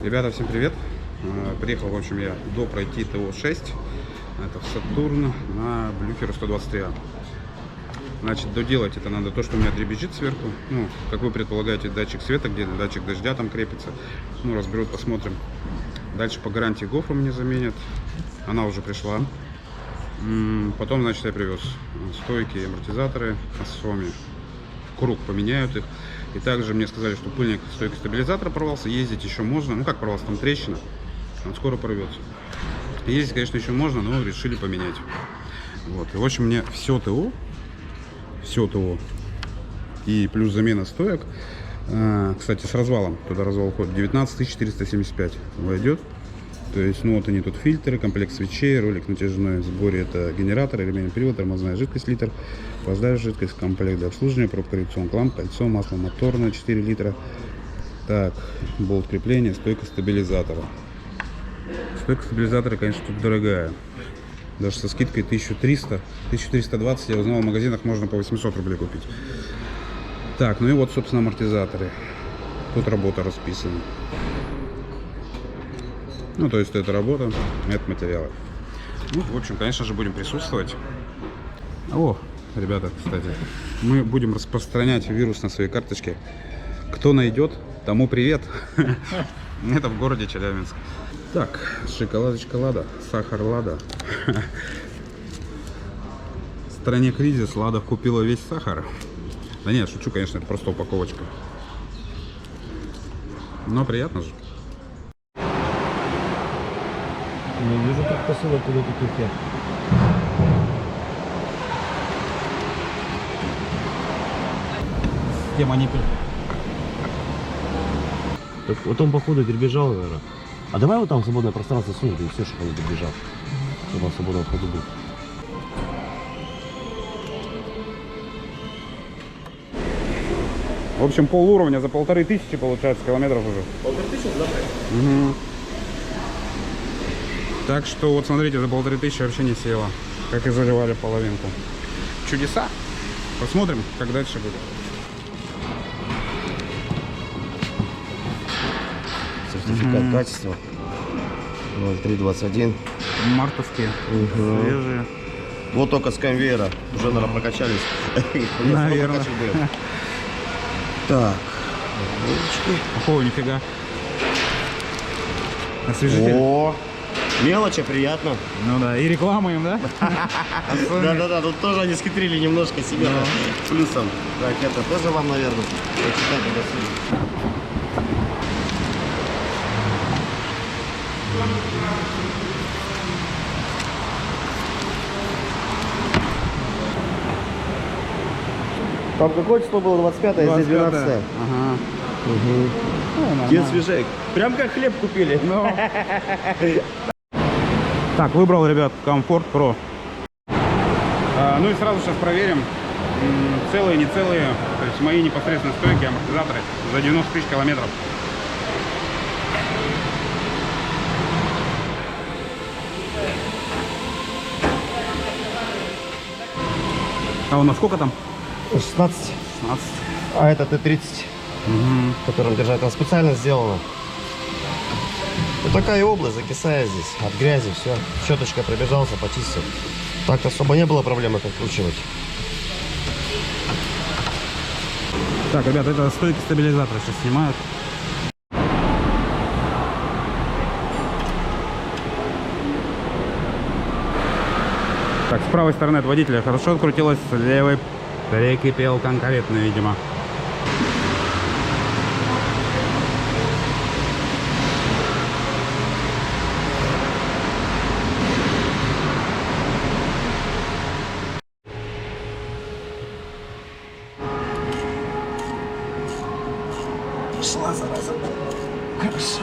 Ребята, всем привет! Приехал, в общем, я пройти ТО-6. Это в Сатурн на Блюхеру 123А. Значит, доделать это надо то, что у меня дребезжит сверху. Ну, как вы предполагаете, датчик света, где датчик дождя там крепится. Ну, разберут, посмотрим. Дальше по гарантии гофру мне заменят. Она уже пришла. Потом, значит, я привез стойки и амортизаторы на Соме. В круг поменяют их. И также мне сказали, что пыльник стойки стабилизатора порвался. Ездить еще можно. Ну как порвался, там трещина. Он скоро порвется. Ездить, конечно, еще можно, но решили поменять. Вот. И, в общем, мне все ТО и плюс замена стоек. Кстати, с развалом. Туда развал уходит 19 475 войдет. То есть, ну вот они тут фильтры, комплект свечей, ролик натяжной в сборе, это генератор, ремень привод, тормозная жидкость литр, сквозная жидкость, комплект для обслуживания, пробка коррекционный ламп, кольцо, масло моторное 4 литра. Так, болт крепления, стойка стабилизатора. Стойка стабилизатора, конечно, тут дорогая. Даже со скидкой 1300, 1320, я узнал, в магазинах можно по 800 рублей купить. Так, ну и вот, собственно, амортизаторы. Тут работа расписана. Ну, то есть это работа, это материалы. Ну, в общем, конечно же, будем присутствовать. О, ребята, кстати, мы будем распространять вирус на своей карточке. Кто найдет, тому привет. Это в городе Челябинск. Так, шоколадочка Лада, сахар Лада. В стране кризис, Лада купила весь сахар. Да нет, шучу, конечно, это просто упаковочка. Но приятно же. Не вижу тут посылок куда таких нет. Тема не... Так вот он походу перебежал, наверное. А давай вот там свободное пространство сунем, и все, чтобы он перебежал. Чтобы он свободно в ходу был. В общем, пол уровня за 1500 получается километров уже. 1500, да? Угу. Так что вот смотрите, за 1500 вообще не села, как и заливали половинку. Чудеса. Посмотрим, как дальше будет. Сертификат качества 0321. Мартовские, свежие. Вот только с конвейера. Уже, наверное, прокачались. Наверное. Так. О, нифига. Освежитель. О, мелочи, приятно. Ну да, и реклама им, да? Да-да-да, тут тоже они схитрили немножко себе плюсом. Так, это тоже вам, наверное, почитать удосуг. Там какое число было? 25-е, а здесь 12-е. Ага. Угу. Дед свежек. Прям как хлеб купили. Ну. Так, выбрал, ребят, Комфорт Pro. Ну и сразу сейчас проверим, целые, не целые, то есть мои непосредственно стойки, амортизаторы за 90 тысяч километров. А у нас сколько там? 16. 16. А это Т-30, которым держать. Она специально сделана. Вот такая область, закисая здесь от грязи, все. Щеточкой пробежался, почистил. Так особо не было проблемы подкручивать. Так, ребят, это стойки стабилизатора сейчас снимают. Так, с правой стороны от водителя хорошо открутилась, с левой прикипел конкретно, видимо. Шла, зараза. Хорошо.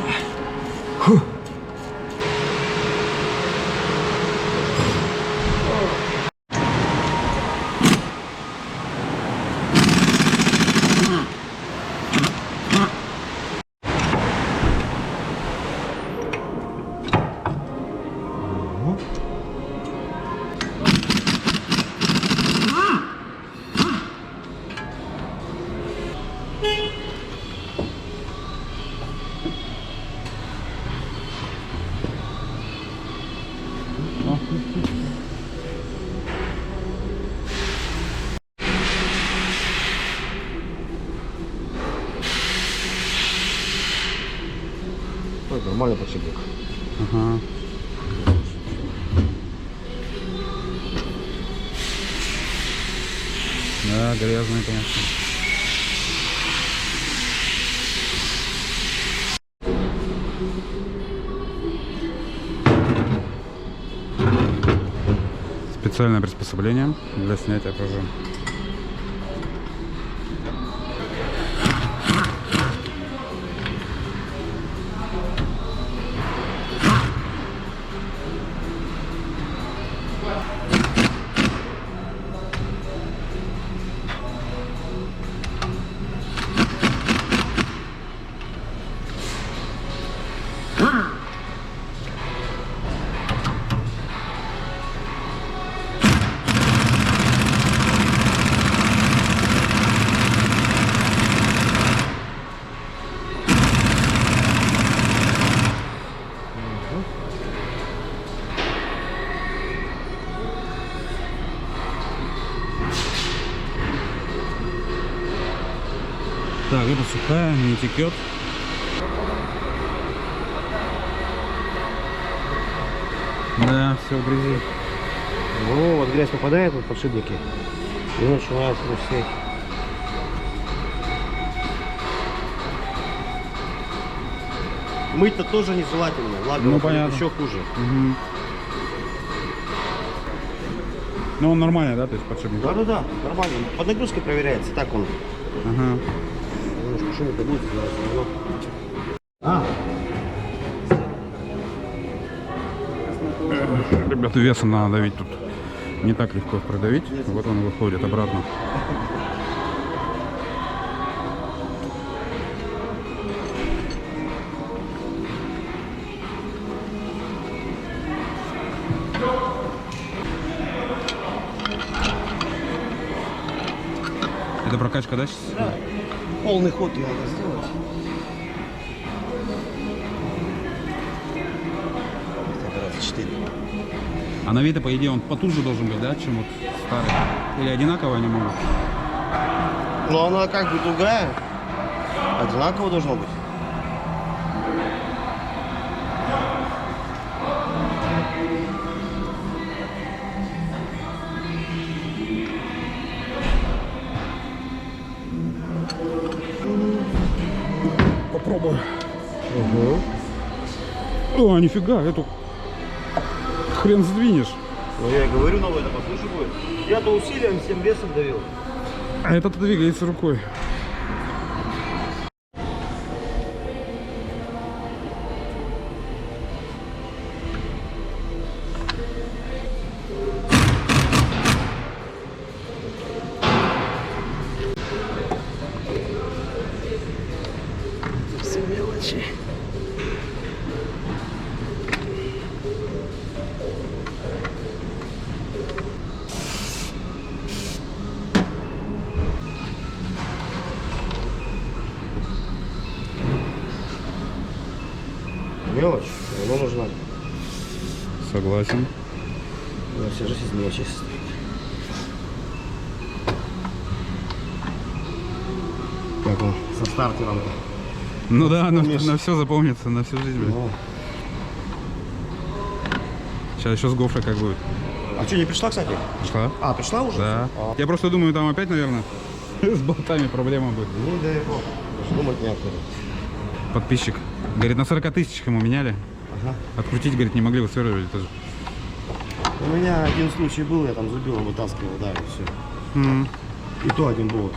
Ой, нормальный подшипник. Ага. Да, грязный, конечно. Специальное приспособление для снятия пружин. Так, это сухая, не текет. Да, все в грязи. Ну, вот грязь попадает в подшипники и начинает хрустеть. Мыть-то тоже нежелательно. Ладно, Ну, понятно. еще хуже. Угу. Ну, он нормальный, да, то есть подшипник? Да, нормально. Под нагрузкой проверяется, так он. Ага. Немножко шумит, будет сейчас. А, Ребята, весом надо давить тут. Не так легко продавить. Вот он выходит обратно. Это прокачка, да, сейчас? да. Полный ход ее надо сделать. Температура 4. А на вид, по идее, он потуже должен быть, да, чем вот старый? Или одинаково они могут? Ну, она как бы другая. Одинаково должно быть. Попробую. Угу. О, нифига, эту хрен сдвинешь. Ну, я и говорю, новое это послушай будет. Я-то усилием всем весом давил. А этот двигается рукой. Все мелочи. Мелочь, но нужна. Согласен. Но вся жизнь из мелочи состоит. Как он со стартером-то. Ну да, Помнишь? на все запомнится, на всю жизнь, блин. Ну. Сейчас еще с гофрой как будет. А что, не пришла, кстати? Пришла? А, пришла уже? Да. А. Я просто думаю, там опять, наверное, с болтами проблема будет. Не дай бог. Даже думать некуда. Подписчик. Говорит, на 40 тысяч ему меняли. Ага. Открутить, говорит, не могли, высверлили тоже. У меня один случай был, я там зубилом вытаскивал, да, и все. И то один болт.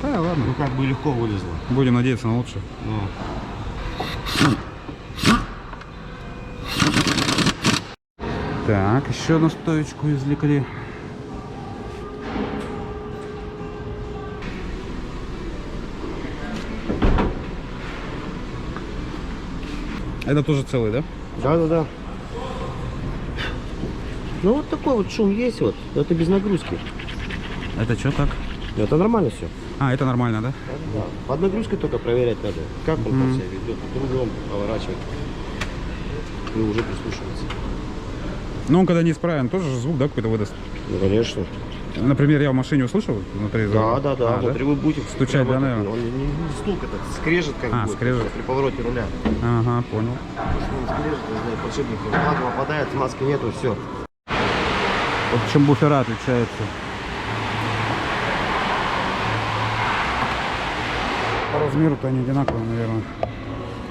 Да, ладно. Ну, как бы легко вылезло. Будем надеяться на лучшее. Ну. Так, еще одну стоечку извлекли. Это тоже целый, да? Да. Ну, вот такой вот шум есть, вот. Это без нагрузки. Это что так? Это нормально все. А, это нормально, да? Да. Под нагрузкой только проверять надо, как он там себя ведет. Кругом поворачивать. И уже прислушиваться. Но он когда не исправен, тоже же звук, да, какой-то выдаст? Ну, конечно. Например, я в машине услышал внутри. Да. А, Внутри вы будете стучать, да, наверное? Он не стук, это скрежет как бы скрежет. при повороте руля. Ага, понял. Если он скрежет, не знаю, подшипник, масло попадает, смазки нету, все. Вот чем буфера отличаются. По размеру-то они одинаковые, наверное.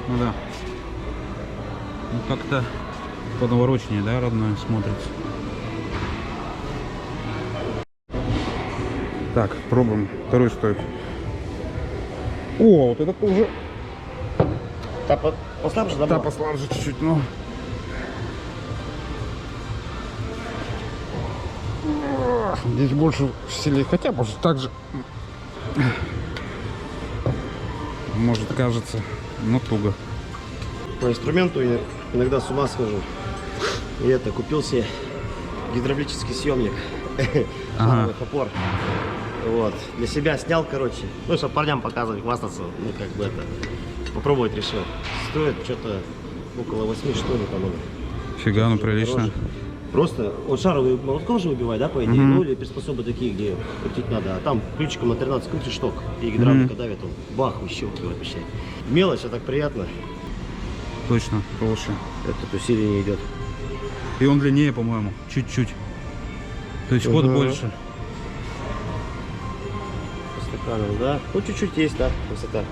Ну да. Ну как-то подворочнее, да, родной смотрится. Так, пробуем вторую стойку. О, вот это уже. Та послабже, да? Да, была? послабже чуть-чуть, но. Здесь больше силы, хотя может так же. Может кажется, но туго. По инструменту я иногда с ума схожу. И это, купил себе гидравлический съемник. Шаровых опор. Вот. Для себя снял, короче. Ну, чтобы парням показывать, хвастаться. Ну, как бы это. Попробовать решил. Стоит что-то около 8, что ли, по-моему. Фига, ну прилично. Дороже. Просто вот шаровый молотком же выбивает, да, по идее? Ну, или приспособы такие, где крутить надо. А там ключиком на 13 крутишь шток. И гидравлика давит, он бах, выщелкивает вообще. Мелочь, а так приятно. Точно, толще. Это усилие идет. И он длиннее, по-моему, чуть-чуть. То есть ход больше. По стакану, да? Ну, чуть-чуть есть, да, высота.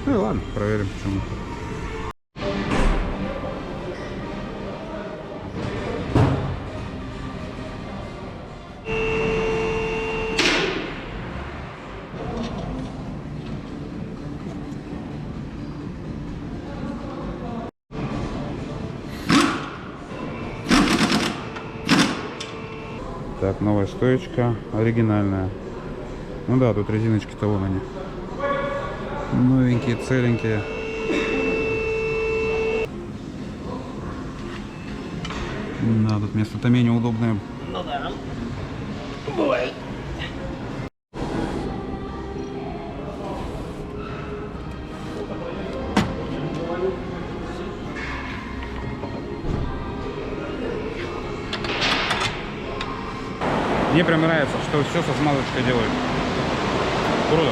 Ну и ладно, проверим, почему. Так, новая стоечка, оригинальная. Ну да, тут резиночки-то вон они. Новенькие, целенькие. Да, тут место-то менее удобное. Ну да, бывает. Мне прям нравится, что все со смазочкой делают. Круто.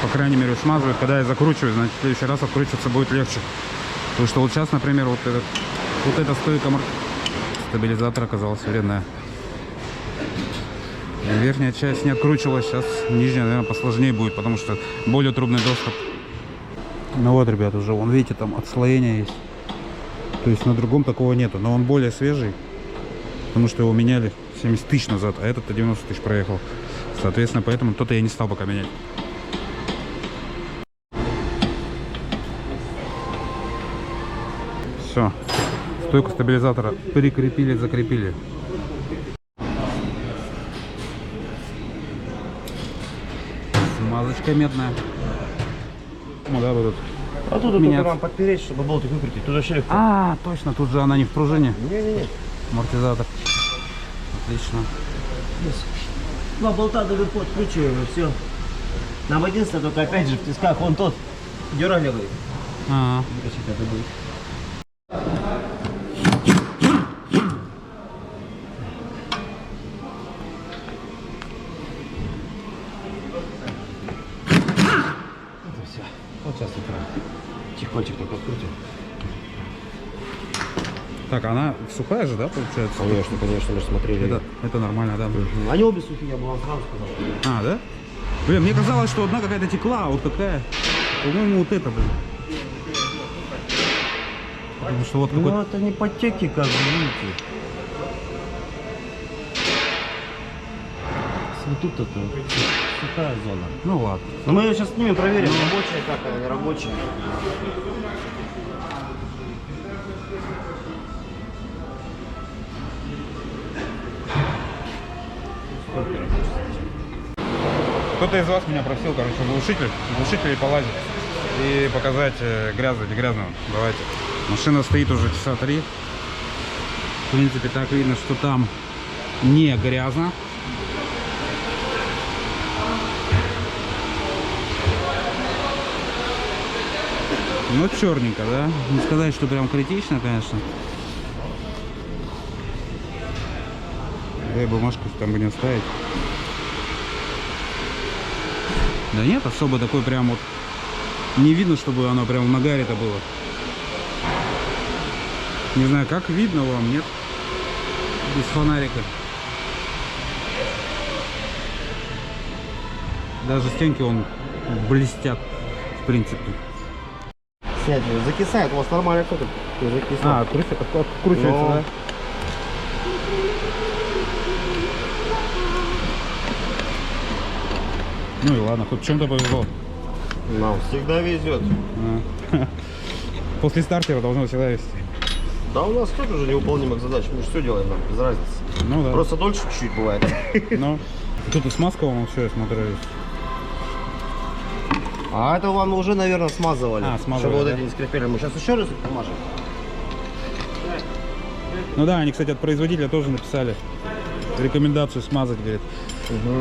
По крайней мере, смазывают. Когда я закручиваю, значит, в следующий раз откручиваться будет легче. Потому что вот сейчас, например, вот эта стойка стабилизатора оказалась вредная. И верхняя часть не откручивалась, сейчас нижняя, наверное, посложнее будет, потому что более трудный доступ. Ну вот, ребят, уже, вон, видите, там отслоение есть. То есть на другом такого нету, но он более свежий. Потому что его меняли 70 тысяч назад, а этот-то 90 тысяч проехал. Соответственно, поэтому тот-то я не стал пока менять. Все. Стойку стабилизатора прикрепили, закрепили. Смазочка медная. Ну да, будут. А тут меняться. только нам подпереть, чтобы болтик выкрутить. Тут вообще легко. А, точно, тут же она не в пружине. Не-не-не. Амортизатор. Отлично. Два болта наверху откручиваем, и все. Нам единственное, только опять же в тисках вон тот дюралевый. Выкачать надо будет. Это все. Вот сейчас вот тихонечко только открутим. Так, она сухая же, да, получается? Конечно, конечно, мы же смотрели. Это нормально, да? Они обе сухие, я бы вам сразу сказал. А, да? Блин, мне казалось, что одна какая-то текла, а вот какая. По-моему, вот это, блин. Потому что вот Ну, какой-то... это не подтеки, как бы, видите. Вот тут это сухая зона. Ну ладно. Но мы ее сейчас снимем, проверим, рабочая как она, не рабочая. Кто-то из вас меня просил, короче, глушитель полазить и показать грязно, не грязно. Давайте. Машина стоит уже часа 3. В принципе, так видно, что там не грязно. Ну, черненько, да? Не сказать, что прям критично, конечно. Дай бумажку там бы не оставить. Да нет, особо такой прям вот... Не видно, чтобы оно прям в нагаре-то было. Не знаю, как видно вам, нет? Без фонарика. Даже стенки вон блестят, в принципе. Снять, закисает, у вас нормально кто-то закисает. А, откручивается, Но... да? Ну и ладно, хоть в чем-то повезло. Нам всегда везет. А. После стартера должно всегда вести. Да у нас тут уже невыполнимых задач, мы же все делаем, нам без разницы. Ну да. Просто дольше чуть-чуть бывает. Ну, тут и смазка вам все, я смотрю. А это вам уже, наверное, смазывали. А, смазывали, чтобы вот да? эти не скрипели. Мы сейчас еще раз их помажем. Ну да, они, кстати, от производителя тоже написали рекомендацию смазать, говорит.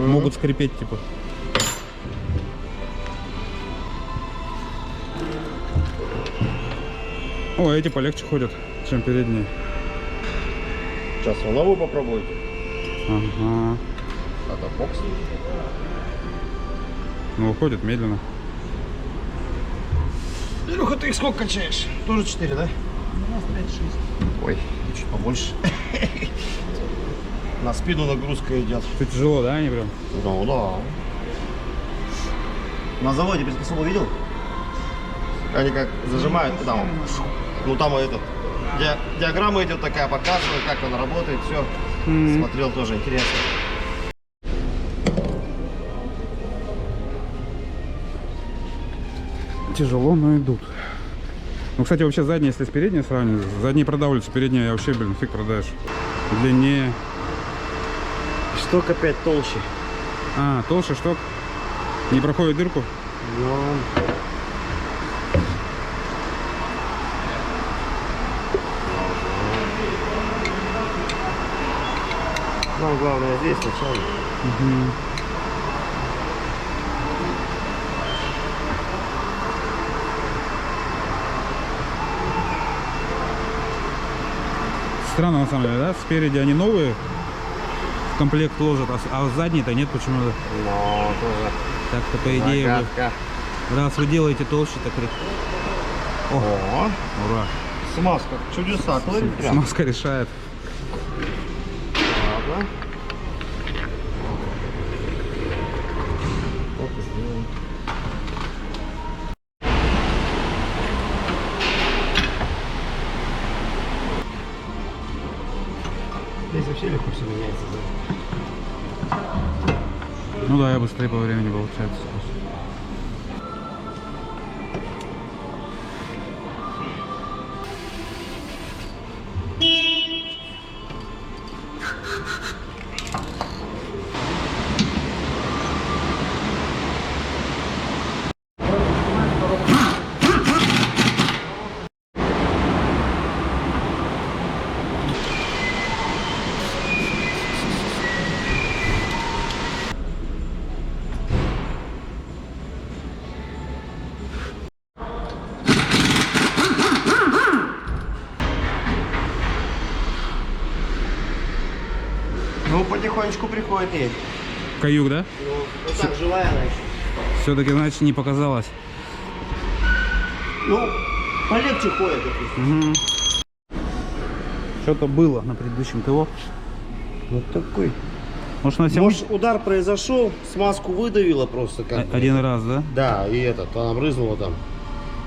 Могут скрипеть, типа. О, эти полегче ходят, чем передние. Сейчас вы новую попробуйте. Ага. Это бокс. Ну, уходит медленно. Илюха, ты их сколько качаешь? Тоже 4, да? У нас 5-6. Ой, чуть побольше. На спину нагрузка идет. Чуть тяжело, да, они прям? Ну да. На заводе без косого видел? Они как зажимают там. Ну там этот. Диаграмма идет такая, показывает, как он работает, все. Смотрел, тоже интересно. Тяжело, но идут. Ну, кстати, вообще задние, если с передней сравнивать, задние продавливаются, передние вообще, блин, фиг продаешь. Длиннее. Штук опять толще. А, толще шток. Не проходит дырку? Ну. Нам главное здесь сначала. Странно, на самом деле, да? Спереди они новые в комплект ложат, а задние-то нет почему-то. Но тоже. Так-то, по идее, Загадка. раз вы делаете толще, так... О, О, ура! смазка. Чудеса, творит прям. Смазка решает. Ладно. Вот и сделаем. Здесь вообще легко все меняется. Да? Ну да, я быстрее по времени получается. Ну, потихонечку приходит ей. Каюк, да? Ну, вот так, живая она еще. Все-таки, значит, не показалось. Ну, полегче ходит, допустим. Что-то было на предыдущем ТО. Вот такой. Может, на всем Может, удар произошел, смазку выдавила просто как бы. один раз, да? Да, и этот, она брызнула там.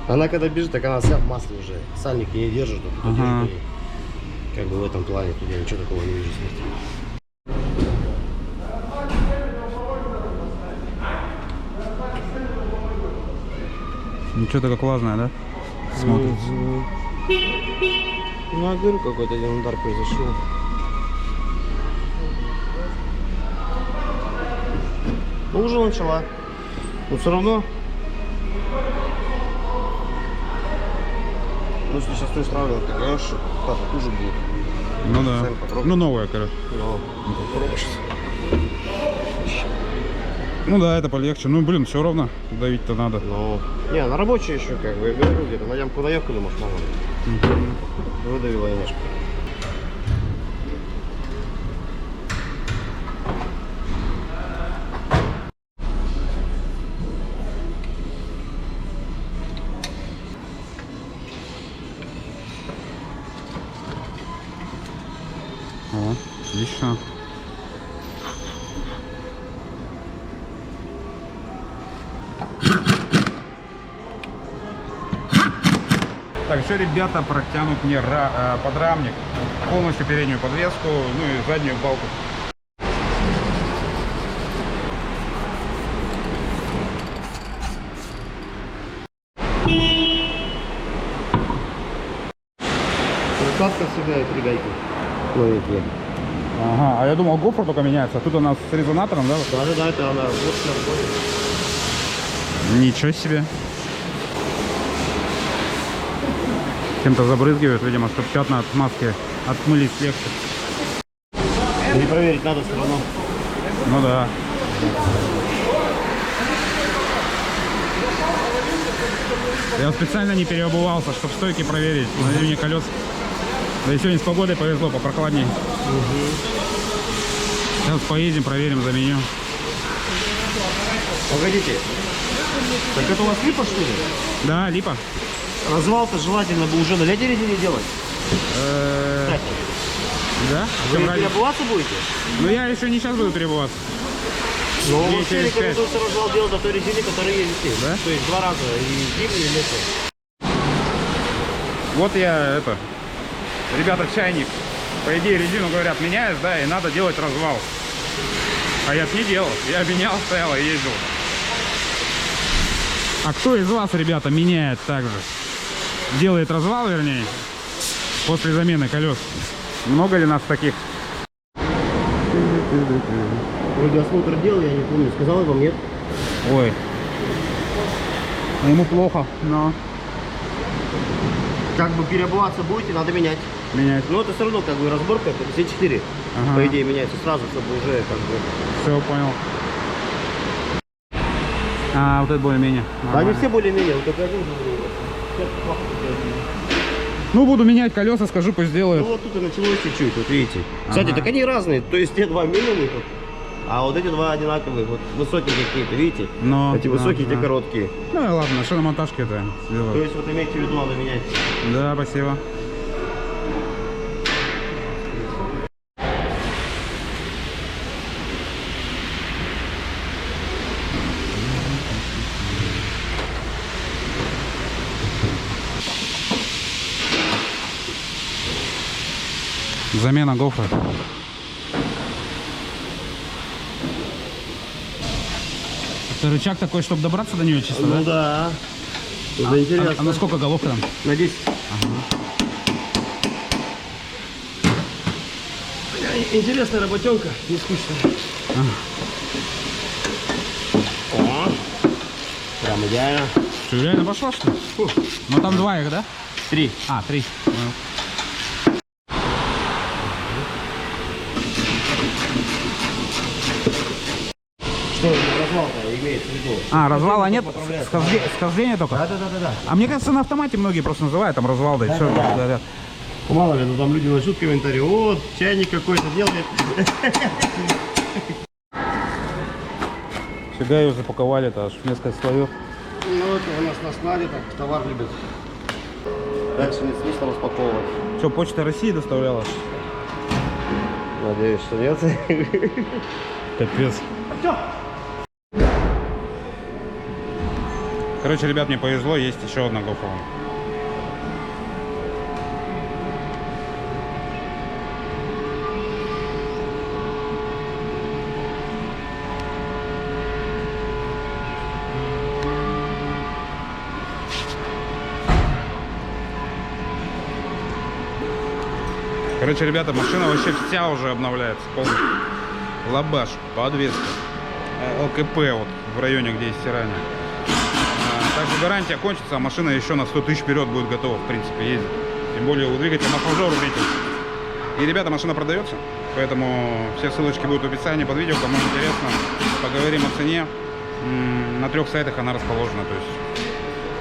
Она когда бежит, так она вся в масле уже. Сальники не держит. Вот, Ага. держит, и как бы в этом плане тут я ничего такого не вижу. Смотрите. Ну, что-то как влажное, да? Смотрится. Ну, я говорю, какой-то один удар произошел. Ну, уже начала. Но все равно. Ну, если сейчас ты сравнивать, так конечно, так хуже будет. Ну да. Сами попробуй. Ну, новая, короче. Но попробуй сейчас. Ну да, это полегче. Ну, блин, все ровно. Давить-то надо. Ну, не, на рабочей еще, как бы, я говорю, где-то на ямку наехали, может, мало. Выдавила немножко. Отлично. Так, еще ребята протянут мне подрамник, полностью переднюю подвеску, ну и заднюю балку. Прокладка всегда и три гайки. Новенькие. Ага, а я думал, гофра только меняется, а тут у нас с резонатором, да? Да, это она вот Ничего себе. Чем-то забрызгивают, видимо, чтобы пятна от маски отмылись легче. Перепроверить надо все равно. Ну да. Я специально не переобувался, чтобы стойки проверить. На мне колес. Да и сегодня с погодой повезло, попрохладнее. Сейчас поедем, проверим, заменю. Погодите. Так это у вас липа, что ли? Да, липа. Развал-то желательно бы уже на лете резине делать. Кстати, Да? вы Чем разница? переобуваться будете? Ну я еще не сейчас буду переобуваться. Ну, Дней вообще через рекомендуется развал делать на той резине, которая ездите. Да? То есть 2 раза, и зимний, и летний. Вот я ребята, чайник. По идее резину, говорят, меняешь, да, и надо делать развал. А я не делал. Я менял, стоял и ездил. А кто из вас, ребята, меняет так же? Делает развал, вернее, после замены колес? Много ли нас таких? Вроде осмотр делал, я не помню. Сказал вам нет? Ой. Ему плохо, но Как бы переобуваться будете, надо менять. менять. Но это все равно как бы разборка, это все 4. Ага. По идее меняется сразу, чтобы уже как бы... Все, понял. А, вот это более-менее. Они Нормально. все более-менее, вот только один же. Ну, буду менять колеса, скажу, пусть Ну сделают. вот тут и началось чуть-чуть, вот видите. Кстати, Ага. так они разные, то есть те 2 минимумных, вот, а вот эти 2 одинаковые, вот высокие какие-то, видите? Но, Эти высокие, те короткие. Ну и ладно, что на монтажке это То сделаю. есть вот имейте в виду, надо менять. Да, спасибо. Замена гофры. Это рычаг такой, чтобы добраться до нее чисто, Ну да? да. Это интересно. А на сколько головка там? На 10. Интересная работенка, не скучная. О, прям идеально. Что, реально пошла, что ли? Фу. Ну там 2 их, да? 3. А, 3. Понял. Что развал-то имеется в виду? А, развала нет? Поправляется. Схождение только? Да. А мне кажется, на автомате многие просто называют там развал, да и все. Да. Мало ли, ну там люди начнут комментарии, вот, чайник какой-то делает. Фига ее запаковали-то аж в несколько слоев. Ну это у нас на складе так товар любят. Дальше нет смысла распаковывать. Что, Почта России доставляла? Надеюсь, что нет. Капец. Короче, ребят, мне повезло, есть еще одна GoPro. Короче, ребята, машина вообще вся уже обновляется полностью. Лабаш, подвеска, ЛКП вот в районе, где есть стирание. Также гарантия кончится, а машина еще на 100 тысяч вперед будет готова, в принципе, ездить. Тем более у двигателя массажер улетит. И, ребята, машина продается, поэтому все ссылочки будут в описании под видео, кому интересно. Поговорим о цене. На 3 сайтах она расположена, то есть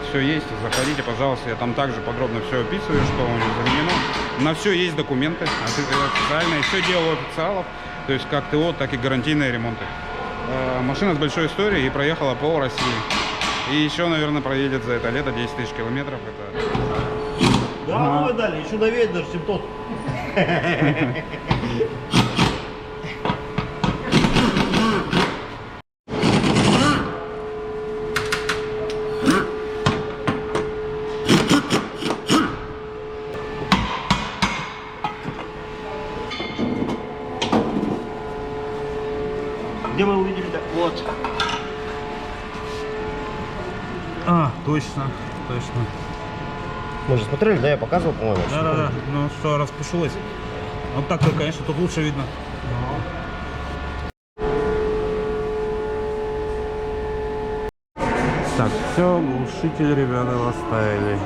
все есть, заходите, пожалуйста, я там также подробно все описываю, что у него заменено. На все есть документы официальные, все дело у официалов, то есть как ТО, так и гарантийные ремонты. Машина с большой историей и проехала пол России. И еще, наверное, проедет за это лето 10 тысяч километров. Это... Да, ну вы дали, еще навеет даже, чем тот. Где мы увидели так? Вот. А, точно, точно. Мы же смотрели, да, я показывал, по-моему. Да-да-да, ну что, распушилось. Вот так, конечно, тут лучше видно. Так, все, глушитель, ребята, поставили.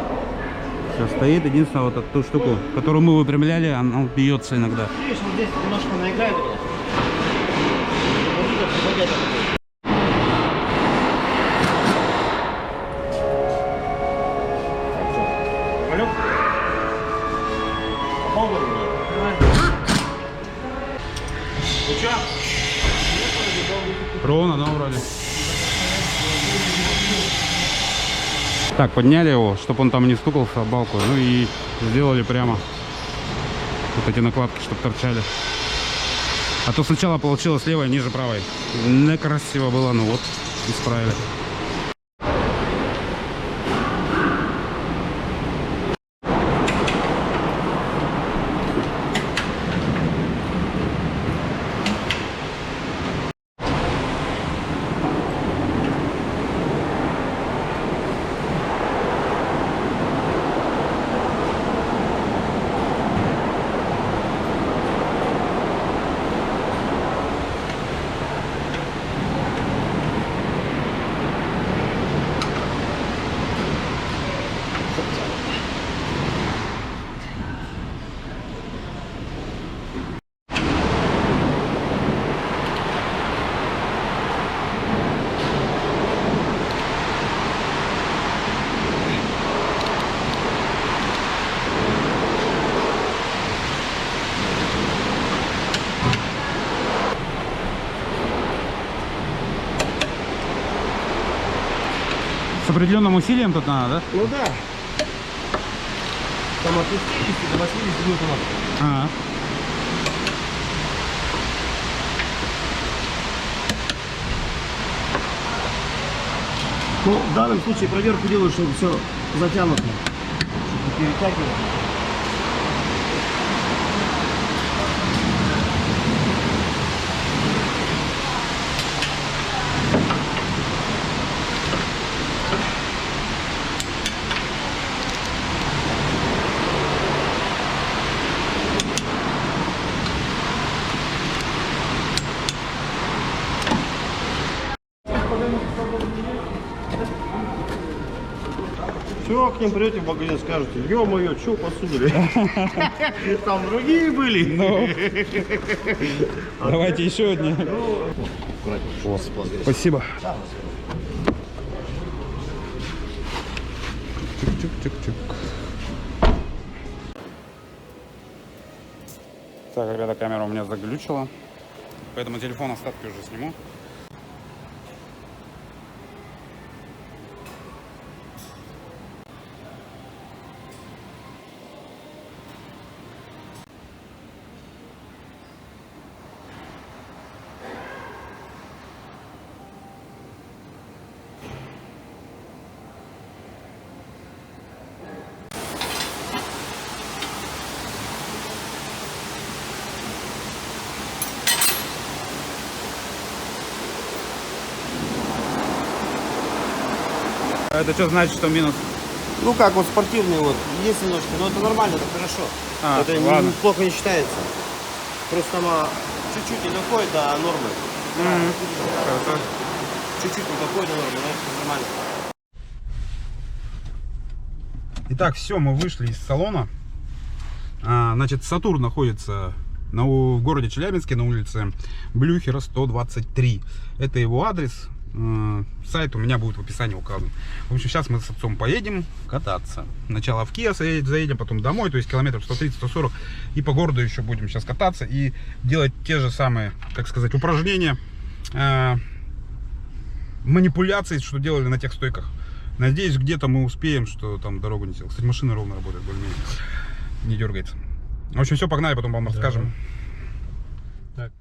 Все стоит. Единственное, вот эту штуку, которую мы выпрямляли, она бьется иногда. Видишь, вот здесь немножко наиграет. Ровно, да, вроде. Так, подняли его, чтобы он там не стукался об балку. Ну и сделали прямо вот эти накладки, чтобы торчали. А то сначала получилось левая ниже правой. Некрасиво было, ну вот, исправили. С определенным усилием тут надо, да? Ну да. Там от 50 до 80 минут у нас. А. Ну, в данном случае проверку делаю, чтобы все затянуто. Чтобы перетягивать. Все, к ним придете в магазин, скажете, ё-моё, что посудили? Там другие были. Давайте еще одни. Спасибо. Чик-чик-чик-чик. Так, ребята, камера у меня заглючила, поэтому телефон остатки уже сниму. Это что значит, что минус? Ну как, вот спортивный вот, есть немножко, но это нормально, это хорошо. А, это ладно. плохо не считается. Просто там чуть-чуть не доходит до нормы. Хорошо. Чуть-чуть не доходит до нормы, но это нормально. Итак, все, мы вышли из салона. Значит, Сатурн находится в городе Челябинске на улице Блюхера 123. Это его адрес. Сайт у меня будет в описании указан. В общем, сейчас мы с отцом поедем кататься. Сначала в Киа заедем, потом домой, то есть километров 130-140. И по городу еще будем сейчас кататься и делать те же самые, как сказать, упражнения, манипуляции, что делали на тех стойках. Надеюсь, где-то мы успеем, что там дорогу не сел. Кстати, машина ровно работает, более-менее не дергается. В общем, все, погнали, потом вам расскажем. Так.